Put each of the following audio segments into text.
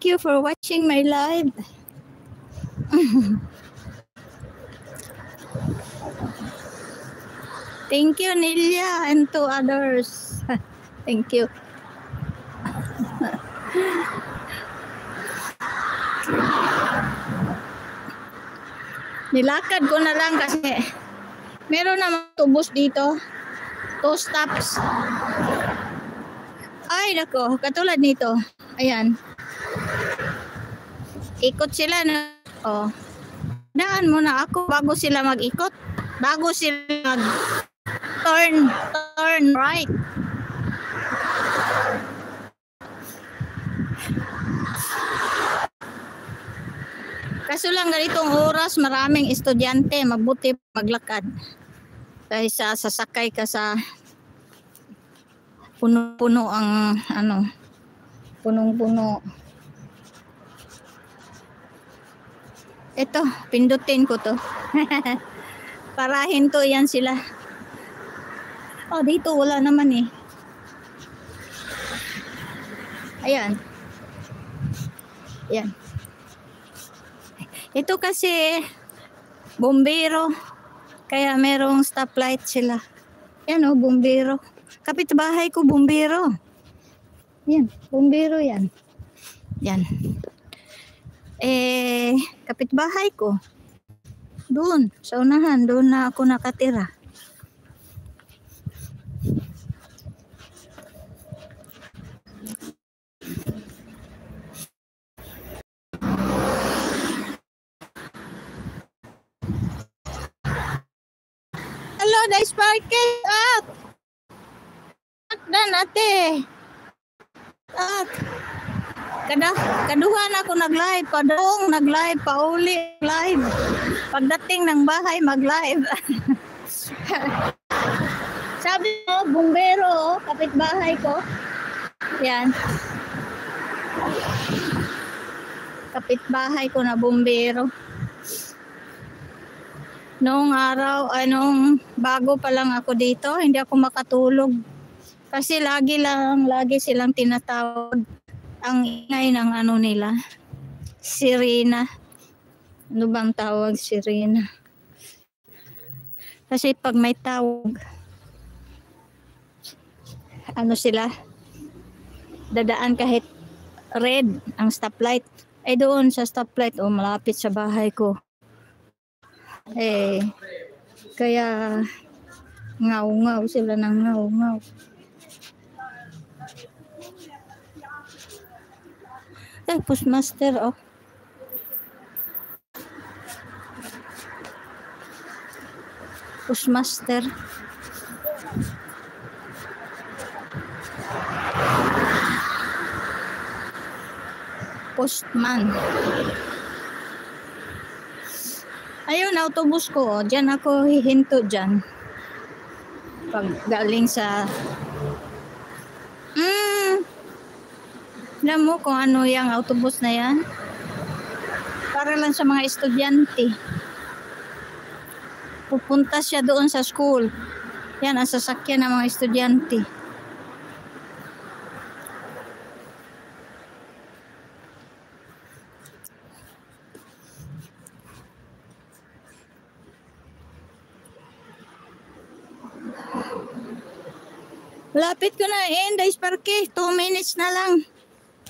Thank you for watching my live. Thank you, Nelia, and to others. Thank you. Nilakad ko na lang kasi meron namang tubos dito. 2 stops. Ay, nako. Katulad nito. Ayan. Ikot sila na. Oh. Daan muna ako bago sila mag-ikot. Bago sila mag-turn right. Kaso lang ganitong oras, maraming estudyante, mabuti maglakad. Kaysa sasakay ka sa puno-puno ang ano, punong-puno. Ito, pindutin ko to. Para hinto yan sila. Oh, dito wala naman eh. Ayan. Ayan. Ito kasi bombero. Kaya merong stoplight sila. Yan o, bombero. Kapitbahay ko, bombero. Yan, bombero yan. Yan. Kapitbahay ko. Doon, sa unahan, doon na ako nakatira. Hello, guys, parking up. Dan ate. At kaduhan ako nag-live, padong nag-live, pauli live. Pagdating ng bahay mag-live. Sabi mo, bumbero, kapitbahay ko. Yan. Kapitbahay ko na bumbero. Noong araw, nung bago pa lang ako dito, hindi ako makatulog. Kasi lagi silang tinatawag. Ang ingay ng ano nila, sirena. Ano bang tawag, sirena? Kasi pag may tawag, ano sila, dadaan kahit red ang stoplight. Doon sa stoplight, malapit sa bahay ko. Kaya ngaw-ngaw sila ng ngaw-ngaw. Postmaster, oh. Postmaster. Postman. Ayun, autobus ko. Diyan ako hihinto dyan. Pag galing sa... Alam mo kung ano yung autobus na yan? Para lang sa mga estudyante. Pupunta siya doon sa school. Yan, ang sasakyan ng mga estudyante. Lapit ko na Dais Parque. 2 minutes na lang.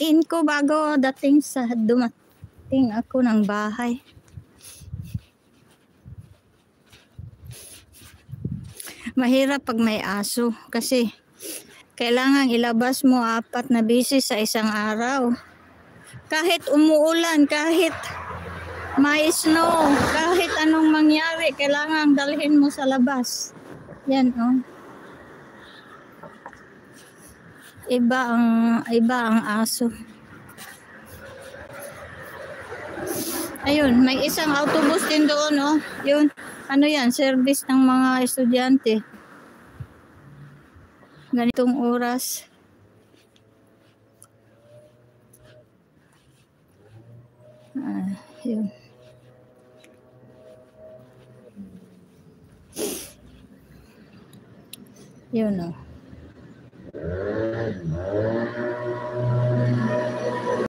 In ko bago dumating ako ng bahay. Mahirap pag may aso kasi kailangan ilabas mo 4 na bisis sa isang araw. Kahit umuulan, kahit may snow, kahit anong mangyari, kailangan dalhin mo sa labas. Yan, oh. Iba ang aso. Ayun, may isang autobus din doon, oh. Yun, ano yan, service ng mga estudyante. Ganitong oras. Yun. Yun, oh.